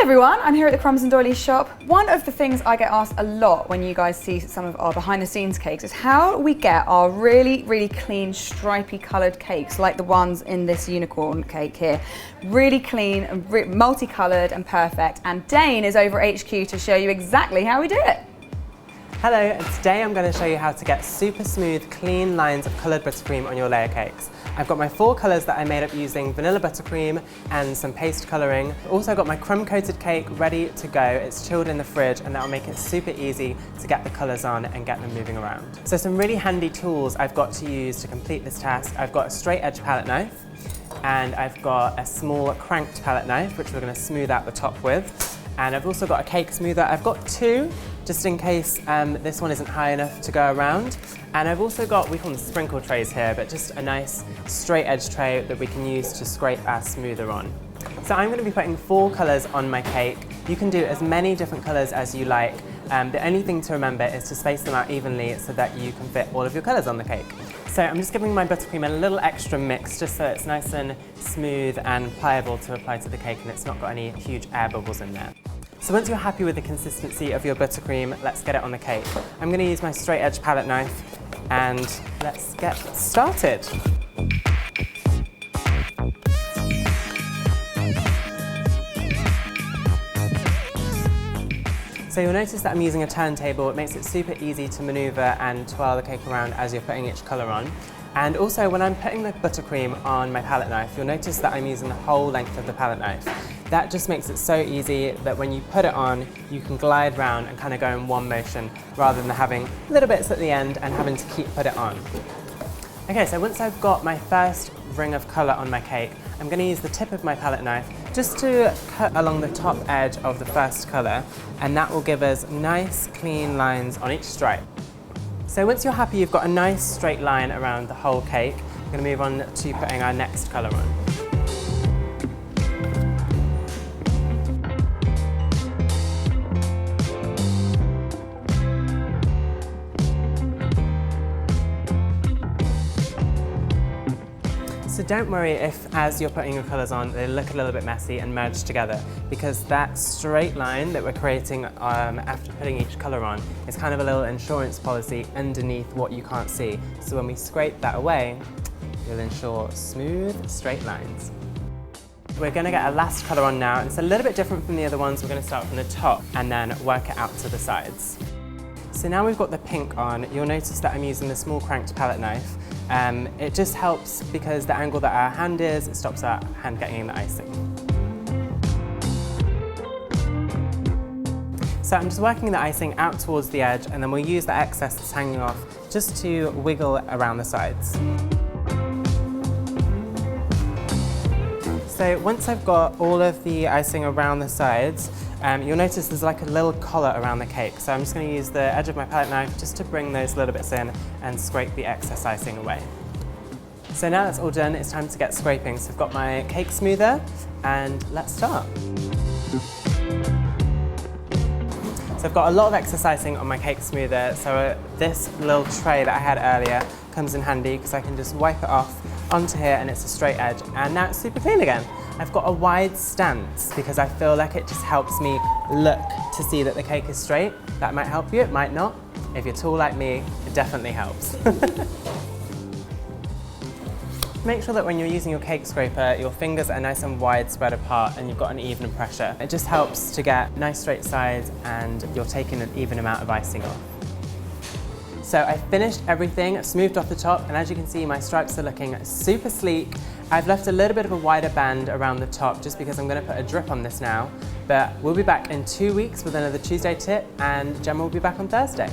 Hi everyone, I'm here at the Crumbs Doilies shop. One of the things I get asked a lot when you guys see some of our behind the scenes cakes is how we get our really clean stripy coloured cakes like the ones in this unicorn cake here. Really clean and multicoloured and perfect, and Dane is over at HQ to show you exactly how we do it. Hello, and today I'm going to show you how to get super smooth, clean lines of coloured buttercream on your layer cakes. I've got my 4 colours that I made up using vanilla buttercream and some paste colouring. I've also got my crumb coated cake ready to go. It's chilled in the fridge and that'll make it super easy to get the colours on and get them moving around. So some really handy tools I've got to use to complete this task. I've got a straight edge palette knife and I've got a small cranked palette knife which we're going to smooth out the top with. And I've also got a cake smoother. I've got 2 just in case this one isn't high enough to go around. And I've also got, we call them sprinkle trays here, but just a nice straight edge tray that we can use to scrape our smoother on. So I'm going to be putting 4 colours on my cake. You can do as many different colours as you like. The only thing to remember is to space them out evenly so that you can fit all of your colours on the cake. So I'm just giving my buttercream a little extra mix just so it's nice and smooth and pliable to apply to the cake and it's not got any huge air bubbles in there. So once you're happy with the consistency of your buttercream, let's get it on the cake. I'm going to use my straight edge palette knife and let's get started. So you'll notice that I'm using a turntable. It makes it super easy to maneuver and twirl the cake around as you're putting each colour on. And also when I'm putting the buttercream on my palette knife, you'll notice that I'm using the whole length of the palette knife. That just makes it so easy that when you put it on, you can glide round and kind of go in one motion rather than having little bits at the end and having to keep put it on. Okay, so once I've got my first ring of colour on my cake, I'm going to use the tip of my palette knife just to cut along the top edge of the first colour, and that will give us nice clean lines on each stripe. So once you're happy you've got a nice straight line around the whole cake, we're going to move on to putting our next colour on. So don't worry if, as you're putting your colours on, they look a little bit messy and merge together, because that straight line that we're creating after putting each colour on is kind of a little insurance policy underneath what you can't see. So when we scrape that away, you'll ensure smooth, straight lines. We're going to get our last colour on now, and it's a little bit different from the other ones. We're going to start from the top and then work it out to the sides. So now we've got the pink on, you'll notice that I'm using the small cranked palette knife. It just helps because the angle that our hand is, it stops our hand getting in the icing. So I'm just working the icing out towards the edge and then we'll use the excess that's hanging off just to wiggle around the sides. So once I've got all of the icing around the sides, you'll notice there's like a little collar around the cake. So I'm just going to use the edge of my palette knife just to bring those little bits in and scrape the excess icing away. So now that's all done, it's time to get scraping. So I've got my cake smoother and let's start. So I've got a lot of excess icing on my cake smoother, so this little tray that I had earlier comes in handy because I can just wipe it off onto here and it's a straight edge, and now it's super clean again. I've got a wide stance because I feel like it just helps me look to see that the cake is straight. That might help you, it might not. If you're tall like me, it definitely helps. Make sure that when you're using your cake scraper, your fingers are nice and wide spread apart and you've got an even pressure. It just helps to get nice straight sides and you're taking an even amount of icing off. So I finished everything, I've smoothed off the top, and as you can see my stripes are looking super sleek. I've left a little bit of a wider band around the top just because I'm going to put a drip on this now. But we'll be back in 2 weeks with another Tuesday tip, and Gemma will be back on Thursday.